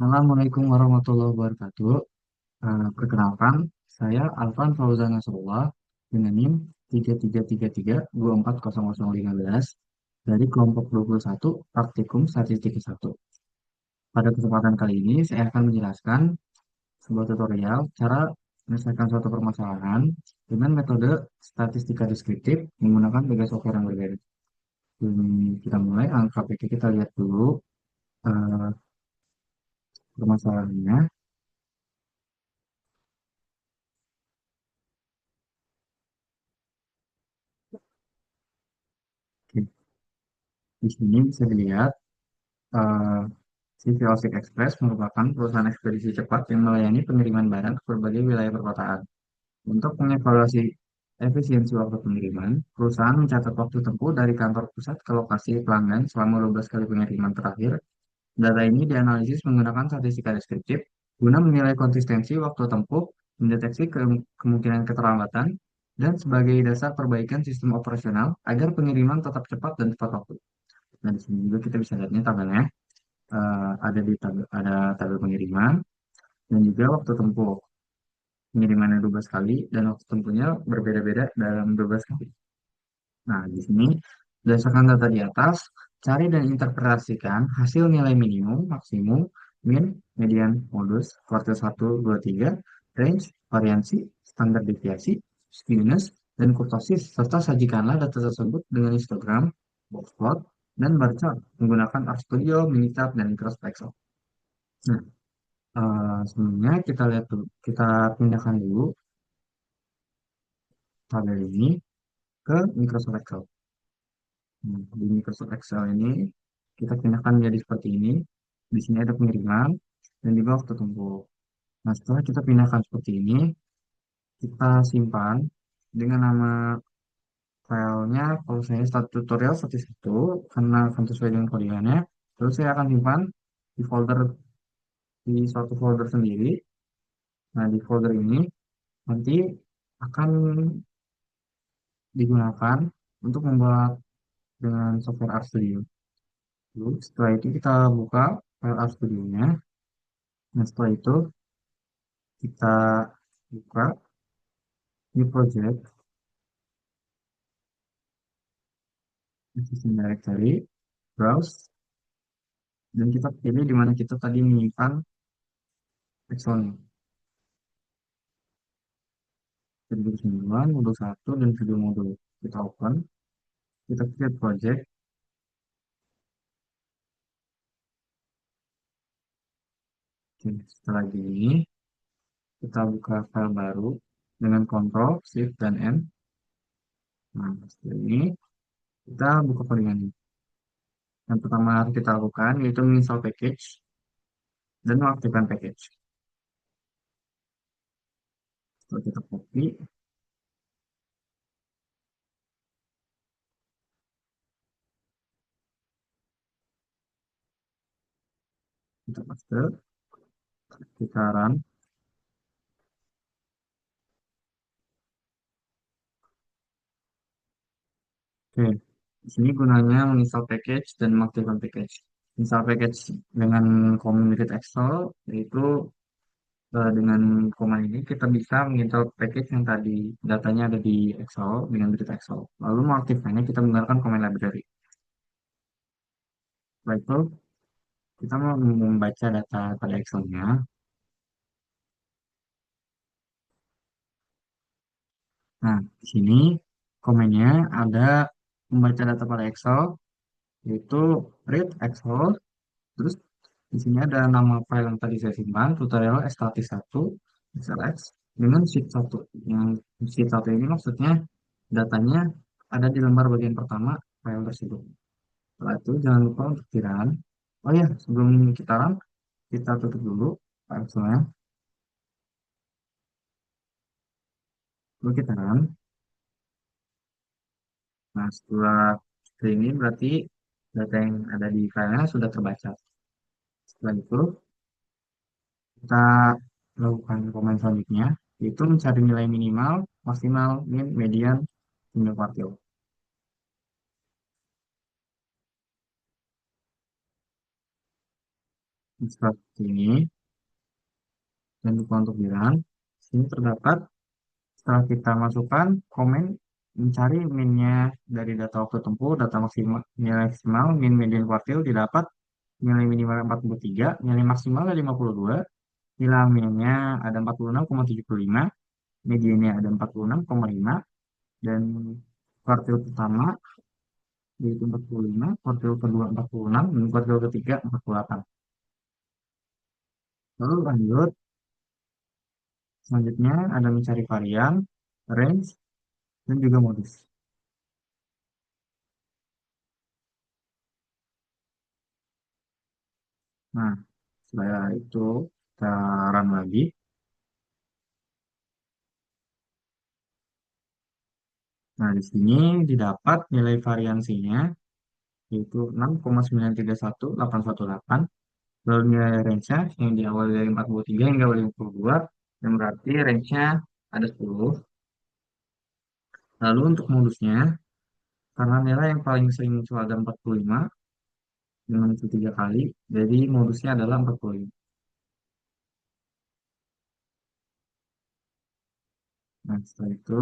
Assalamualaikum warahmatullahi wabarakatuh. Perkenalkan, saya Alvan Fauzan Nasrullah dengan NIM 3333240015 dari kelompok 21 Praktikum Statistika 1. Pada kesempatan kali ini, saya akan menjelaskan sebuah tutorial cara menyelesaikan suatu permasalahan dengan metode statistika deskriptif menggunakan tiga software yang berbeda. Kita mulai, angka PK kita lihat dulu eh, permasalahannya. Oke, di sini bisa dilihat Eh, CV Osik Express merupakan perusahaan ekspedisi cepat yang melayani pengiriman barang ke berbagai wilayah perkotaan. Untuk mengevaluasi efisiensi waktu pengiriman, perusahaan mencatat waktu tempuh dari kantor pusat ke lokasi pelanggan selama 12 kali pengiriman terakhir. Data ini dianalisis menggunakan statistika deskriptif guna menilai konsistensi waktu tempuh, mendeteksi kemungkinan keterlambatan, dan sebagai dasar perbaikan sistem operasional agar pengiriman tetap cepat dan tepat waktu. Nah, di sini juga kita bisa lihatnya tabelnya ada di tabel pengiriman dan juga waktu tempuh. Pengirimannya 12 kali dan waktu tempuhnya berbeda-beda dalam 12 kali. Nah, di sini berdasarkan data di atas, cari dan interpretasikan hasil nilai minimum, maksimum, min, median, modus, kuartil 1, 2, 3, range, variansi, standar deviasi, skewness, dan kurtosis, serta sajikanlah data tersebut dengan histogram, box plot, dan bar chart menggunakan RStudio, Minitab, dan Microsoft Excel. Nah, sebelumnya kita lihat dulu, kita pindahkan dulu tabel ini ke Microsoft Excel. Nah, di Microsoft Excel ini kita pindahkan menjadi seperti ini. Di sini ada pengiriman dan juga waktu tempuh. Nah, setelah kita pindahkan seperti ini, kita simpan dengan nama filenya. Kalau saya start tutorial seperti itu, karena akan sesuai dengan kodiannya. Terus saya akan simpan di folder di suatu folder sendiri. Nah, di folder ini nanti akan digunakan untuk membuat dengan software RStudio. Lalu setelah itu kita buka file RStudio-nya. Nah, setelah itu kita buka new project, existing directory, browse, dan kita pilih di mana kita tadi menyimpan Excel-nya. Video 9, modul 1, dan video modul. Kita open, kita create project. Oke, setelah ini, kita buka file baru dengan Ctrl, Shift, dan N. Nah, setelah ini, kita buka codingannya. Yang pertama harus kita lakukan yaitu menginstal package dan mengaktifkan package. Setelah kita copy, kita paste, kita run. Oke, di sini gunanya menginstal package dan mengaktifkan package. Install package dengan command read Excel, yaitu dengan command ini kita bisa menginstal package yang tadi datanya ada di Excel dengan read Excel. Lalu mengaktifkannya kita menggunakan command library. Setelah itu kita mau membaca data pada Excel-nya. Nah, di sini komennya ada membaca data pada Excel, yaitu read Excel. Terus di sini ada nama file yang tadi saya simpan, tutorial statis 1, XLX, dengan sheet 1. Yang sheet 1 ini maksudnya datanya ada di lembar bagian pertama file tersebut. Setelah itu jangan lupa untuk tiran. Oh ya, sebelum kita run, kita tutup dulu filenya. Lalu kita run. Nah, setelah ini berarti data yang ada di filenya sudah terbaca. Setelah itu, kita lakukan komen selanjutnya, yaitu mencari nilai minimal, maksimal, min, median, hingga kuartil. Seperti ini, dan lupa untuk bilang, sini terdapat setelah kita masukkan komen, mencari minnya dari data waktu tempuh, data maksimal, nilai maksimal, min, median, kuartil, didapat nilai minimal 43, nilai maksimal 52, nilai minnya ada 46,75, mediannya ada 46,5, dan kuartil pertama yaitu 45, kuartil kedua 46, dan kuartil ketiga 48. Lalu lanjut, selanjutnya ada mencari varian, range, dan juga modus. Nah, setelah itu kita run lagi. Nah, di sini didapat nilai variansinya yaitu 6,931,818. Lalu nilai range-nya yang diawali dari 43 hingga 52, yang berarti range-nya ada 10. Lalu untuk modusnya, karena nilai yang paling sering muncul ada 45 dengan itu 3 kali, jadi modusnya adalah 45. Nah, setelah itu,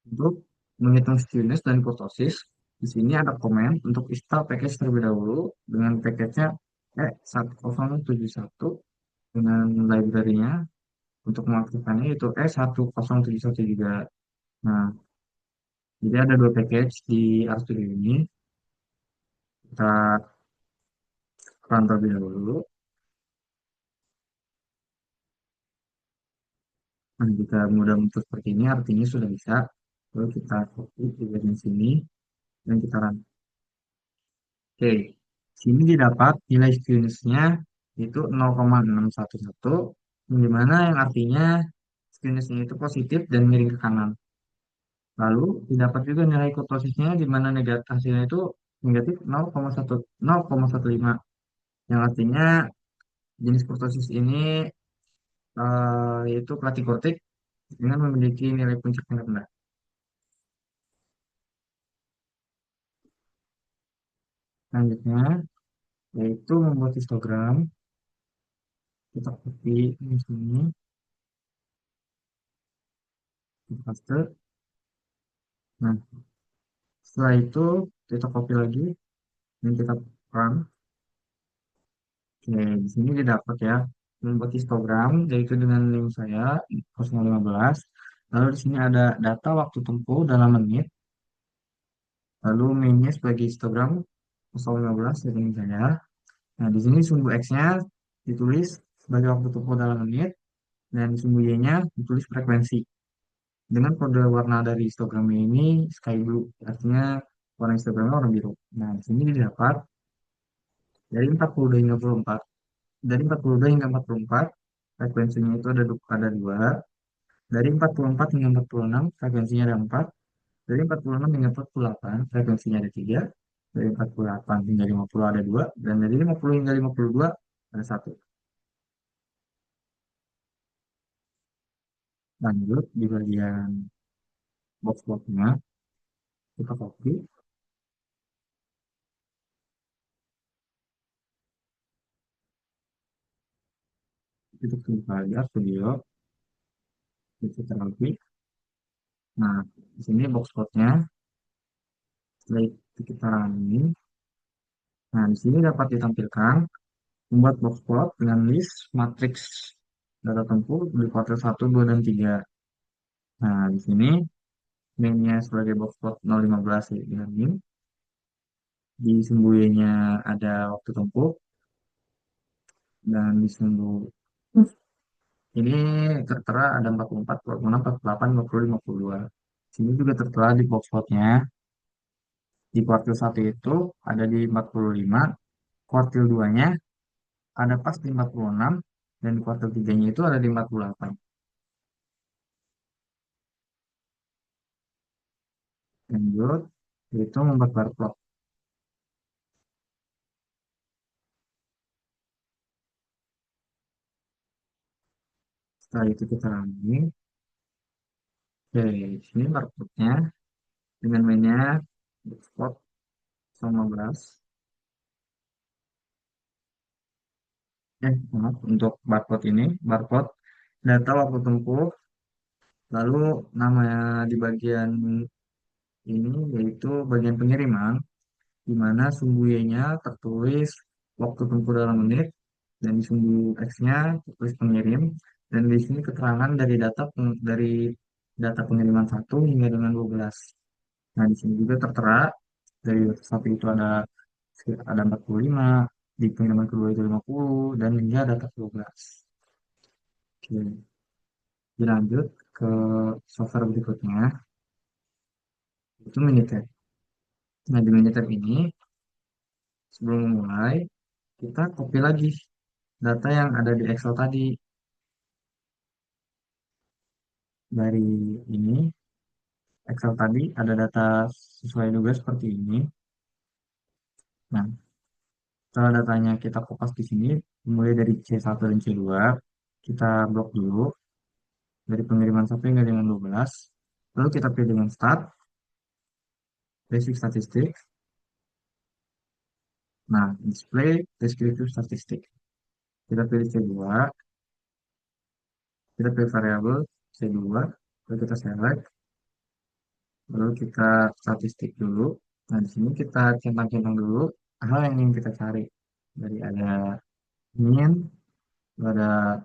untuk menghitung skewness dan kurtosis, di sini ada komen untuk install package terlebih dahulu dengan package-nya E1071 dengan library-nya. Untuk mengaktifkannya itu E1071 juga. Nah, jadi ada dua package di RStudio ini. Kita run terlebih dahulu. Nah, jika mudah muncul seperti ini, artinya sudah bisa. Lalu kita copy di bagian sini dan kita run. Oke, sini didapat nilai skewness-nya itu 0,611, di mana yang artinya skewness-nya itu positif dan miring ke kanan. Lalu didapat juga nilai kurtosisnya di mana negatif hasilnya itu negatif 0,15, yang artinya jenis kurtosis ini yaitu platykortik dengan memiliki nilai puncak yang rendah. Selanjutnya yaitu membuat histogram. Kita copy di sini, kita paste. Nah, setelah itu kita copy lagi dan kita run. Oke, di sini didapat ya membuat histogram yaitu dengan link saya 015. Lalu di sini ada data waktu tempuh dalam menit. Lalu mainnya sebagai histogram 015 dari link saya. Nah, di sini sumbu X-nya ditulis sebagai waktu tempuh dalam menit dan sumbu Y-nya ditulis frekuensi. Dengan kode warna dari histogramnya ini sky blue, artinya warna histogramnya warna biru. Nah, di sini didapat dari 42 hingga 44. Dari 42 hingga 44, frekuensinya itu ada dua. Dari 44 hingga 46, frekuensinya ada 4. Dari 46 hingga 48, frekuensinya ada 3. Dari 48 hingga 50 ada 2. Dan dari 50 hingga 52 ada satu. Lanjut di bagian box-boxnya, kita copy, kita klik aja studio, kita copy. Nah, di sini box-boxnya, setelah itu kita running. Nah, di sini dapat ditampilkan membuat box plot dengan list matriks data tempuh di kuartil 1, 2, dan 3. Nah, di sini mainnya sebagai box plot 015 ya, dengan min. Di sumbu Y-nya ada waktu tempuh dan di sumbu ini tertera ada 44, 46, 48, 50, 52. Sini juga tertera di box plotnya. Di kuartil 1 itu ada di 45, kuartil 2-nya ada pas di 46, dan di kuartil 3-nya itu ada di 48. Lanjut, itu membuat bar plot. Setelah itu kita running. Oke, sini bar plotnya. dengan mainnya spot 15. Maaf, untuk barcode ini, barcode data waktu tempuh, lalu namanya di bagian ini yaitu bagian pengiriman, di mana sumbu Y-nya tertulis waktu tempuh dalam menit, dan di sumbu X-nya tertulis pengirim, dan di sini keterangan dari data pengiriman 1 hingga dengan 12. Nah, di sini juga tertera dari data 1 itu ada 45, di pengiriman kedua itu 50, dan hingga data 12. Oke, dilanjut ke software berikutnya, itu Minitab. Nah, di Minitab ini, sebelum memulai, kita copy lagi data yang ada di Excel tadi. Dari ini, Excel tadi ada data sesuai juga seperti ini. Nah, setelah datanya kita kopas di sini, mulai dari C1 dan C2, kita blok dulu dari pengiriman 1 hingga dengan 12. Lalu kita pilih dengan start, basic statistik. Nah, display descriptive statistik. Kita pilih C2, kita pilih variabel C2, lalu kita select, lalu kita statistik dulu. Nah, di sini kita centang-centang dulu hal yang ingin kita cari. Dari ada mean, ada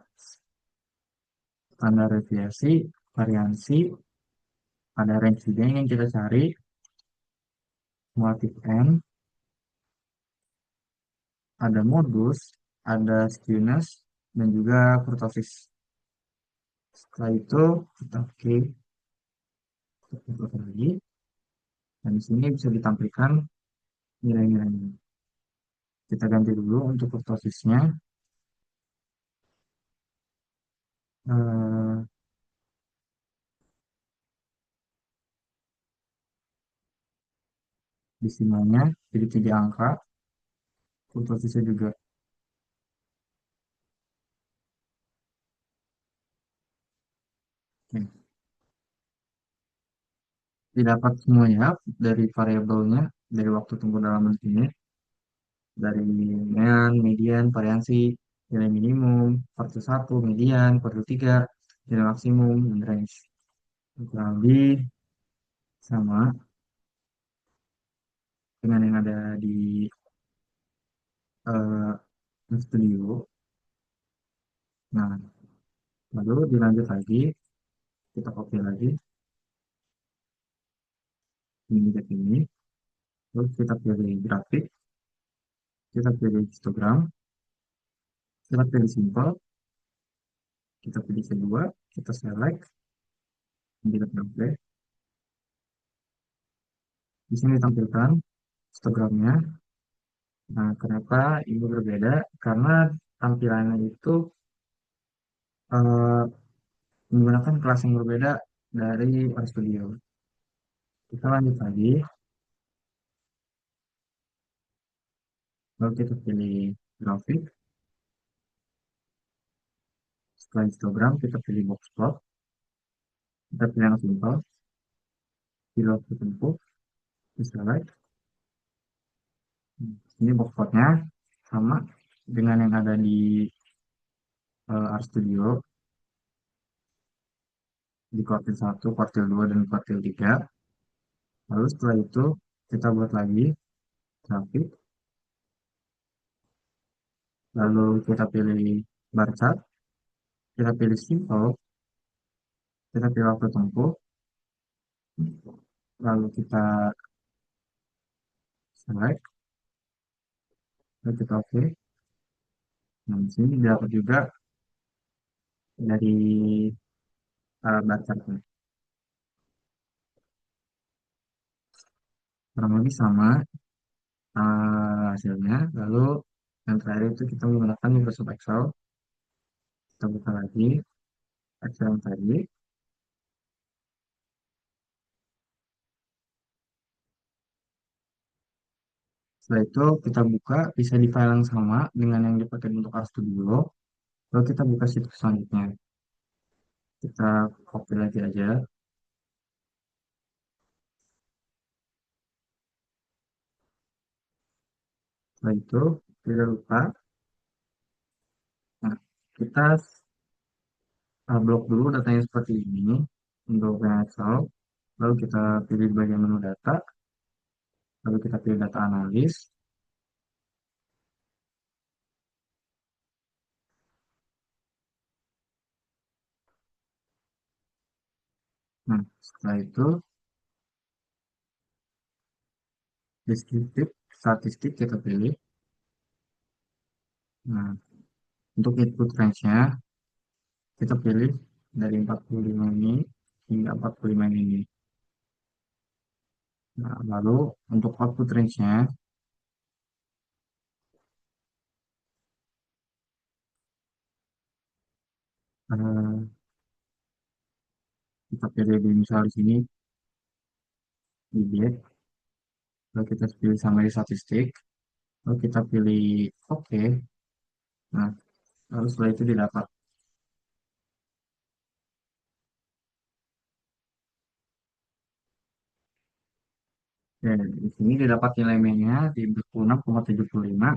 standar deviasi, variansi, ada range juga yang ingin kita cari, motif N, ada modus, ada skewness, dan juga kurtosis. Setelah itu kita klik lagi, dan di sini bisa ditampilkan nilai-nilainya. Kita ganti dulu untuk kurtosisnya. Eh, Desimalnya jadi 3 angka, kurtosisnya juga. Oke. Didapat semuanya dari variabelnya, dari waktu tunggu dalam menit ini, dari mean, median, variansi, nilai minimum, kuartil 1, median, kuartil 3, nilai maksimum, dan range. Kurang lebih sama dengan yang ada di studio. Nah, lalu dilanjut lagi, kita copy lagi ini ke ini, terus kita pilih grafik, kita pilih histogram, kita pilih simple, kita pilih kedua, kita select, kita pilih. Di sini ditampilkan histogramnya. Nah, kenapa ini berbeda? Karena tampilannya itu eh, menggunakan kelas yang berbeda dari RStudio. Kita lanjut lagi, lalu kita pilih grafik, setelah histogram kita pilih box plot, kita pilih yang simple, pilih waktu tempuh, kita select. Ini box plotnya sama dengan yang ada di RStudio, di kuartil 1, kuartil 2, dan kuartil 3. Lalu setelah itu kita buat lagi grafik, lalu kita pilih bar chart, kita pilih simple, kita pilih waktu tempuh, lalu kita select, lalu kita oke. Nah, di sini dapat juga dari bar chartnya. Kurang lebih sama hasilnya. Lalu yang terakhir itu kita menggunakan Microsoft Excel. Kita buka lagi Excel yang tadi. Setelah itu kita buka, bisa di file yang sama dengan yang dipakai untuk RStudio. Lalu kita buka situs selanjutnya. Kita copy lagi aja. Setelah itu, tidak lupa, nah, kita blok dulu datanya seperti ini untuk Excel. Lalu kita pilih bagian menu data, lalu kita pilih data analis. Nah, setelah itu, deskriptif, statistik kita pilih. Nah, untuk input range-nya, kita pilih dari 45 ini hingga 45 ini. Nah, lalu untuk output range-nya, eh, kita pilih di misal di sini, di diet, lalu kita pilih summary statistik, lalu kita pilih OK. Nah, lalu setelah itu didapat. Oke, di sini didapat nilai mainnya di 46,75,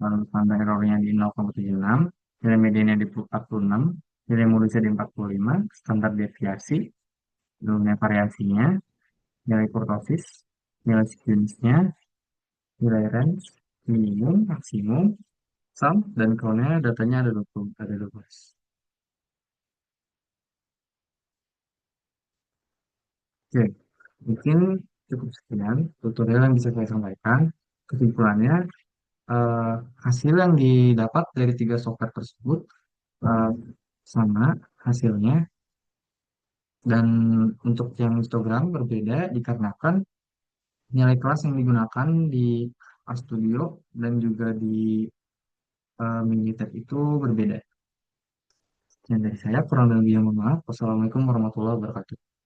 lalu standar errornya di 0,76, nilai mediannya di 46, nilai modusnya di 45, standar deviasi, lalu nilai variasinya, nilai kurtosis, nilai skew-nya, nilai range, minimum, maksimum, sum, dan count-nya datanya ada 20, ada 12. Oke, mungkin cukup sekian tutorial yang bisa saya sampaikan. Kesimpulannya, eh, hasil yang didapat dari tiga software tersebut eh, sama hasilnya, dan untuk yang histogram berbeda dikarenakan nilai kelas yang digunakan di RStudio dan juga di Minitab itu berbeda. Sekian dari saya, kurang lebih yang mohon maaf. Wassalamualaikum warahmatullahi wabarakatuh.